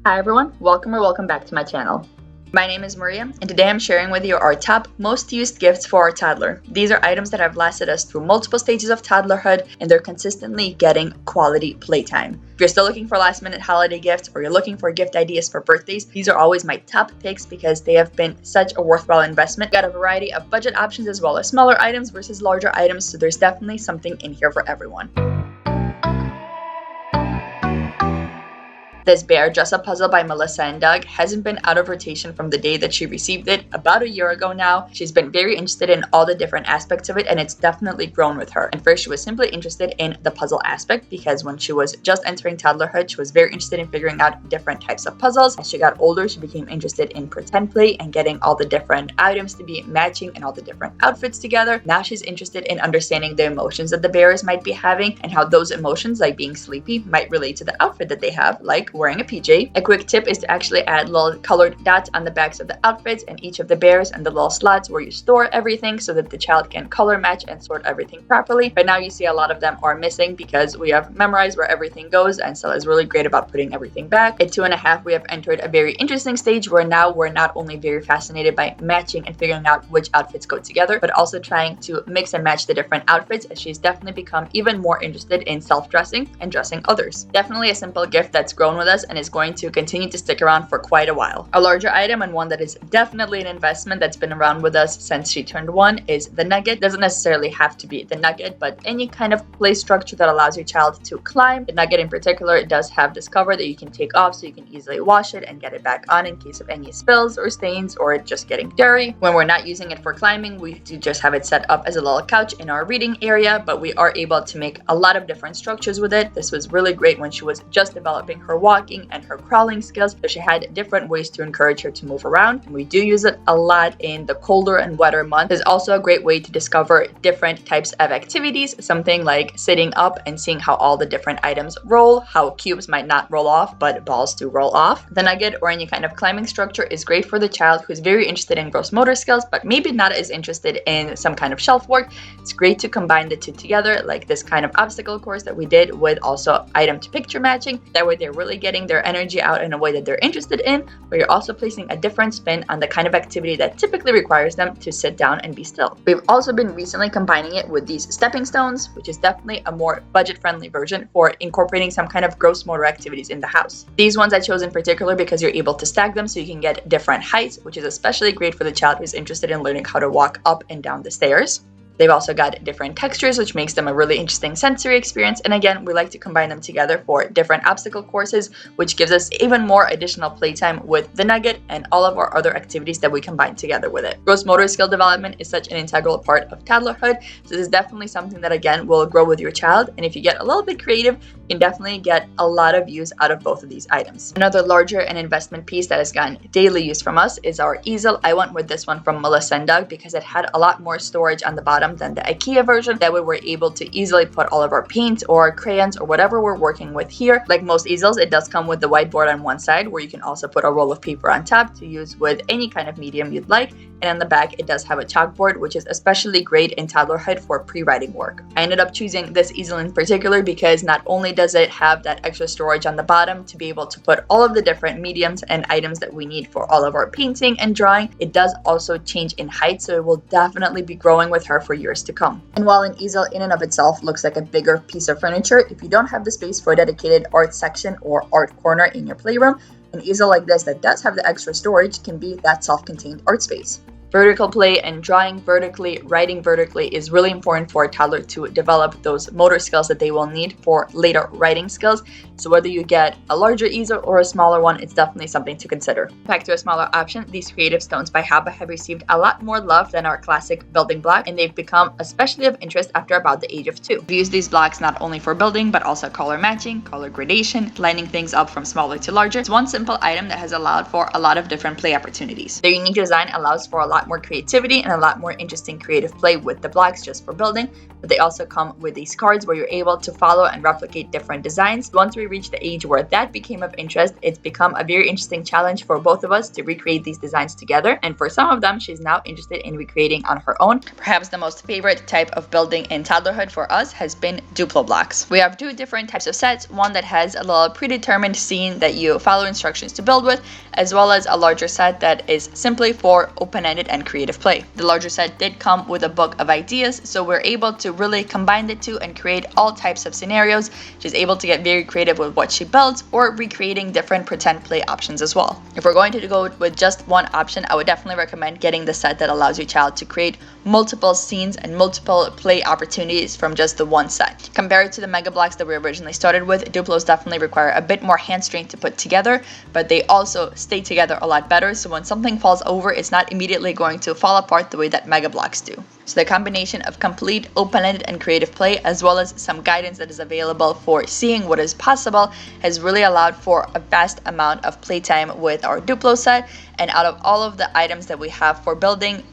Hi everyone, welcome back to my channel. My name is Maria, and today I'm sharing with you our top most used gifts for our toddler. These are items that have lasted us through multiple stages of toddlerhood, and they're consistently getting quality playtime. If you're still looking for last minute holiday gifts or you're looking for gift ideas for birthdays, these are always my top picks because they have been such a worthwhile investment. Got a variety of budget options as well as smaller items versus larger items, so there's definitely something in here for everyone. This bear dress-up puzzle by Melissa and Doug hasn't been out of rotation from the day that she received it about a year ago now. She's been very interested in all the different aspects of it, and it's definitely grown with her. And first, she was simply interested in the puzzle aspect because when she was just entering toddlerhood, she was very interested in figuring out different types of puzzles. As she got older, she became interested in pretend play and getting all the different items to be matching and all the different outfits together. Now she's interested in understanding the emotions that the bears might be having and how those emotions, like being sleepy, might relate to the outfit that they have, like wearing a PJ. A quick tip is to actually add little colored dots on the backs of the outfits and each of the bears and the little slots where you store everything so that the child can color match and sort everything properly. But now you see a lot of them are missing because we have memorized where everything goes, and Stella is really great about putting everything back. At 2.5, we have entered a very interesting stage where now we're not only very fascinated by matching and figuring out which outfits go together, but also trying to mix and match the different outfits, as she's definitely become even more interested in self-dressing and dressing others. Definitely a simple gift that's grown with us and is going to continue to stick around for quite a while. A larger item, and one that is definitely an investment that's been around with us since she turned 1, is the nugget. Doesn't necessarily have to be the nugget, but any kind of play structure that allows your child to climb. The nugget in particular, it does have this cover that you can take off so you can easily wash it and get it back on in case of any spills or stains or it just getting dirty. When we're not using it for climbing, we do just have it set up as a little couch in our reading area, but we are able to make a lot of different structures with it. This was really great when she was just developing her walking and her crawling skills, so she had different ways to encourage her to move around, and we do use it a lot in the colder and wetter months. It's also a great way to discover different types of activities, something like sitting up and seeing how all the different items roll, how cubes might not roll off but balls do roll off. The nugget or any kind of climbing structure is great for the child who's very interested in gross motor skills but maybe not as interested in some kind of shelf work. It's great to combine the two together, like this kind of obstacle course that we did with also item to picture matching. That way they're really getting their energy out in a way that they're interested in, but you're also placing a different spin on the kind of activity that typically requires them to sit down and be still. We've also been recently combining it with these stepping stones, which is definitely a more budget-friendly version for incorporating some kind of gross motor activities in the house. These ones I chose in particular because you're able to stack them so you can get different heights, which is especially great for the child who's interested in learning how to walk up and down the stairs. They've also got different textures, which makes them a really interesting sensory experience. And again, we like to combine them together for different obstacle courses, which gives us even more additional playtime with the nugget and all of our other activities that we combine together with it. Gross motor skill development is such an integral part of toddlerhood, so this is definitely something that, again, will grow with your child. And if you get a little bit creative, you can definitely get a lot of use out of both of these items. Another larger and investment piece that has gotten daily use from us is our easel. I went with this one from Melissa and Doug because it had a lot more storage on the bottom than the IKEA version. That way we're able to easily put all of our paint or our crayons or whatever we're working with here. Like most easels, it does come with the whiteboard on one side where you can also put a roll of paper on top to use with any kind of medium you'd like. And on the back, it does have a chalkboard, which is especially great in toddlerhood for pre-writing work. I ended up choosing this easel in particular because not only does it have that extra storage on the bottom to be able to put all of the different mediums and items that we need for all of our painting and drawing, it does also change in height, so it will definitely be growing with her for years to come. And while an easel in and of itself looks like a bigger piece of furniture, if you don't have the space for a dedicated art section or art corner in your playroom, an easel like this that does have the extra storage can be that self-contained art space. Vertical play and drawing vertically, writing vertically is really important for a toddler to develop those motor skills that they will need for later writing skills. So whether you get a larger easel or a smaller one, it's definitely something to consider. Back to a smaller option, these creative stones by Haba have received a lot more love than our classic building block, and they've become especially of interest after about the age of 2. We use these blocks not only for building, but also color matching, color gradation, lining things up from smaller to larger. It's one simple item that has allowed for a lot of different play opportunities. Their unique design allows for a lot lot more creativity and a lot more interesting creative play with the blocks just for building. But they also come with these cards where you're able to follow and replicate different designs. Once we reach the age where that became of interest, it's become a very interesting challenge for both of us to recreate these designs together. And for some of them, she's now interested in recreating on her own. Perhaps the most favorite type of building in toddlerhood for us has been Duplo blocks. We have two different types of sets, one that has a little predetermined scene that you follow instructions to build with, as well as a larger set that is simply for open-ended and creative play. The larger set did come with a book of ideas, so we're able to really combine the two and create all types of scenarios. She's able to get very creative with what she builds or recreating different pretend play options as well. If we're going to go with just one option, I would definitely recommend getting the set that allows your child to create multiple scenes and multiple play opportunities from just the one set. Compared to the mega blocks that we originally started with, Duplos definitely require a bit more hand strength to put together, but they also stay together a lot better, so when something falls over, it's not immediately going to fall apart the way that mega blocks do. So the combination of complete open-ended and creative play, as well as some guidance that is available for seeing what is possible, has really allowed for a vast amount of playtime with our Duplo set. And out of all of the items that we have for building,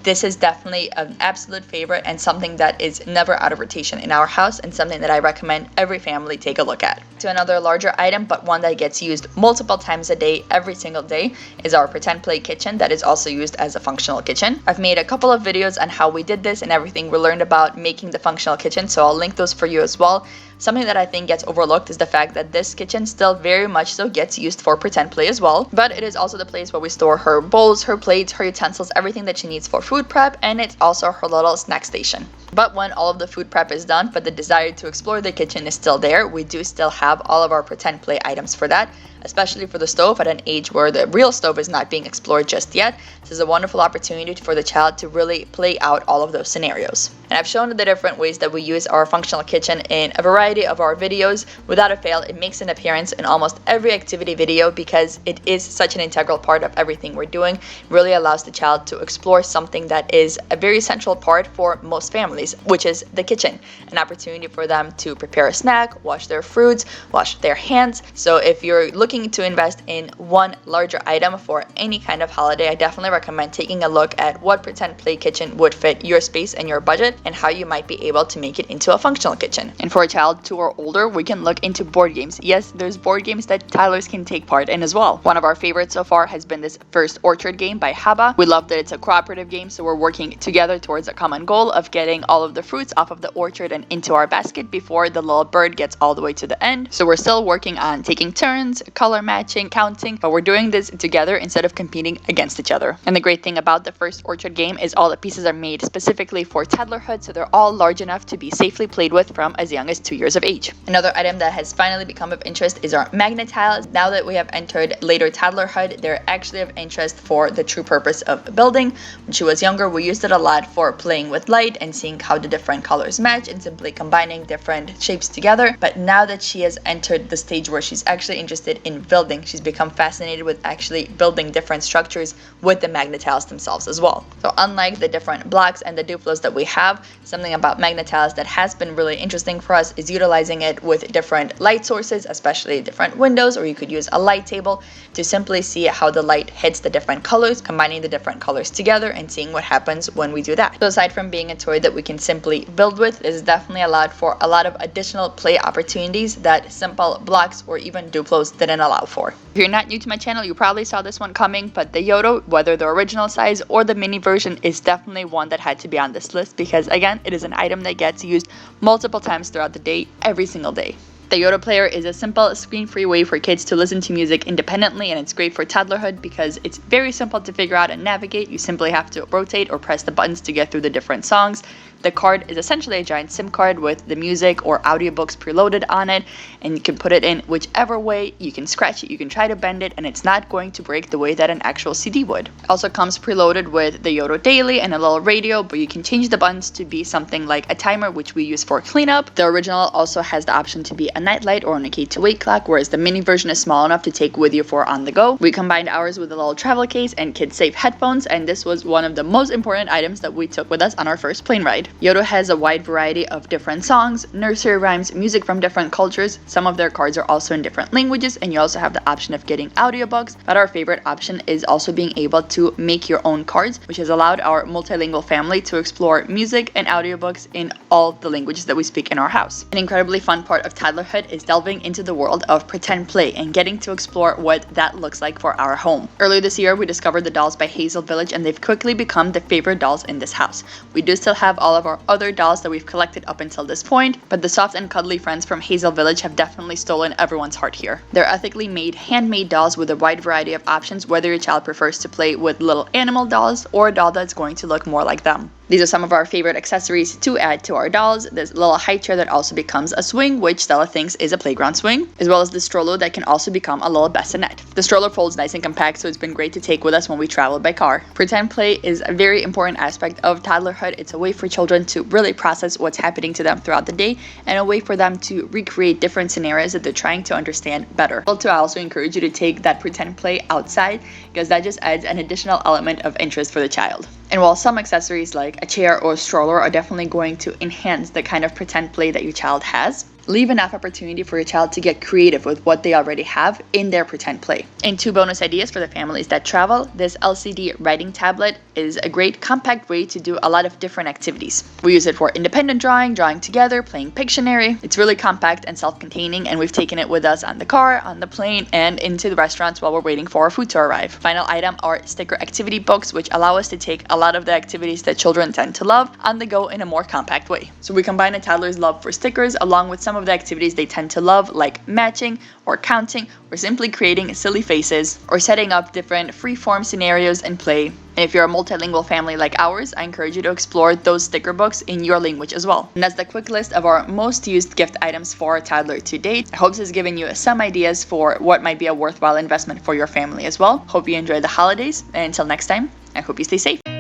this is definitely an absolute favorite and something that is never out of rotation in our house, and something that I recommend every family take a look at. To another larger item, but one that gets used multiple times a day, every single day, is our pretend play kitchen that is also used as a functional kitchen. I've made a couple of videos on how we did this and everything we learned about making the functional kitchen, so I'll link those for you as well. Something that I think gets overlooked is the fact that this kitchen still very much so gets used for pretend play as well, but it is also the place where we store her bowls, her plates, her utensils, everything that she needs for food prep, and it's also her little snack station. But when all of the food prep is done, but the desire to explore the kitchen is still there, we do still have all of our pretend play items for that, especially for the stove at an age where the real stove is not being explored just yet. This is a wonderful opportunity for the child to really play out all of those scenarios. And I've shown the different ways that we use our functional kitchen in a variety of our videos. Without a fail, it makes an appearance in almost every activity video because it is such an integral part of everything we're doing. It really allows the child to explore something that is a very central part for most families, which is the kitchen. An opportunity for them to prepare a snack, wash their fruits, wash their hands. So if you're looking to invest in one larger item for any kind of holiday, I definitely recommend taking a look at what pretend play kitchen would fit your space and your budget, and how you might be able to make it into a functional kitchen. And for a child 2 or older, we can look into board games. Yes, there's board games that toddlers can take part in as well. One of our favorites so far has been this First Orchard game by Haba. We love that it's a cooperative game, so we're working together towards a common goal of getting all of the fruits off of the orchard and into our basket before the little bird gets all the way to the end. So we're still working on taking turns, color matching, counting, but we're doing this together instead of competing against each other. And the great thing about the First Orchard game is all the pieces are made specifically for toddlerhood, so they're all large enough to be safely played with from as young as 2 years of age. Another item that has finally become of interest is our magnet tiles. Now that we have entered later toddlerhood, they're actually of interest for the true purpose of building. When she was younger, we used it a lot for playing with light and seeing how the different colors match and simply combining different shapes together. But now that she has entered the stage where she's actually interested in building, she's become fascinated with actually building different structures with the magnet tiles themselves as well. So unlike the different blocks and the Duplos that we have, something about magnet tiles that has been really interesting for us is utilizing it with different light sources, especially different windows, or you could use a light table to simply see how the light hits the different colors, combining the different colors together and seeing what happens when we do that. So aside from being a toy that we can simply build with, this is definitely allowed for a lot of additional play opportunities that simple blocks or even Duplos didn't allow for. If you're not new to my channel, you probably saw this one coming, but the Yoto, whether the original size or the mini version, is definitely one that had to be on this list because again, it is an item that gets used multiple times throughout the day, every single day. The Yoto player is a simple screen-free way for kids to listen to music independently, and it's great for toddlerhood because it's very simple to figure out and navigate. You simply have to rotate or press the buttons to get through the different songs. The card is essentially a giant SIM card with the music or audiobooks preloaded on it, and you can put it in whichever way. You can scratch it, you can try to bend it, and it's not going to break the way that an actual CD would. It also comes preloaded with the Yoto Daily and a little radio, but you can change the buttons to be something like a timer, which we use for cleanup. The original also has the option to be a nightlight or an AK to wake clock, whereas the mini version is small enough to take with you for on the go. We combined ours with a little travel case and kid-safe headphones, and this was one of the most important items that we took with us on our first plane ride. Yodo has a wide variety of different songs, nursery rhymes, music from different cultures. Some of their cards are also in different languages, and you also have the option of getting audiobooks. But our favorite option is also being able to make your own cards, which has allowed our multilingual family to explore music and audiobooks in all the languages that we speak in our house. An incredibly fun part of toddlerhood is delving into the world of pretend play and getting to explore what that looks like for our home. Earlier this year, we discovered the dolls by Hazel Village, and they've quickly become the favorite dolls in this house. We do still have all of our other dolls that we've collected up until this point, but the soft and cuddly friends from Hazel Village have definitely stolen everyone's heart here. They're ethically made, handmade dolls with a wide variety of options, whether your child prefers to play with little animal dolls or a doll that's going to look more like them. These are some of our favorite accessories to add to our dolls. There's a little high chair that also becomes a swing, which Stella thinks is a playground swing, as well as the stroller that can also become a little bassinet. The stroller folds nice and compact, so it's been great to take with us when we travel by car. Pretend play is a very important aspect of toddlerhood. It's a way for children to really process what's happening to them throughout the day, and a way for them to recreate different scenarios that they're trying to understand better. I also encourage you to take that pretend play outside, because that just adds an additional element of interest for the child. And while some accessories like a chair or a stroller are definitely going to enhance the kind of pretend play that your child has, leave enough opportunity for your child to get creative with what they already have in their pretend play. And 2 bonus ideas for the families that travel: this LCD writing tablet is a great compact way to do a lot of different activities. We use it for independent drawing together, playing Pictionary. It's really compact and self-containing, and we've taken it with us on the car, on the plane, and into the restaurants while we're waiting for our food to arrive. Final item are sticker activity books, which allow us to take a lot of the activities that children tend to love on the go in a more compact way. So we combine a toddler's love for stickers along with some of the activities they tend to love, like matching or counting, or simply creating silly faces, or setting up different free-form scenarios and play. And if you're a multilingual family like ours, I encourage you to explore those sticker books in your language as well. And that's the quick list of our most used gift items for a toddler to date. I hope this has given you some ideas for what might be a worthwhile investment for your family as well. Hope you enjoy the holidays, and until next time, I hope you stay safe.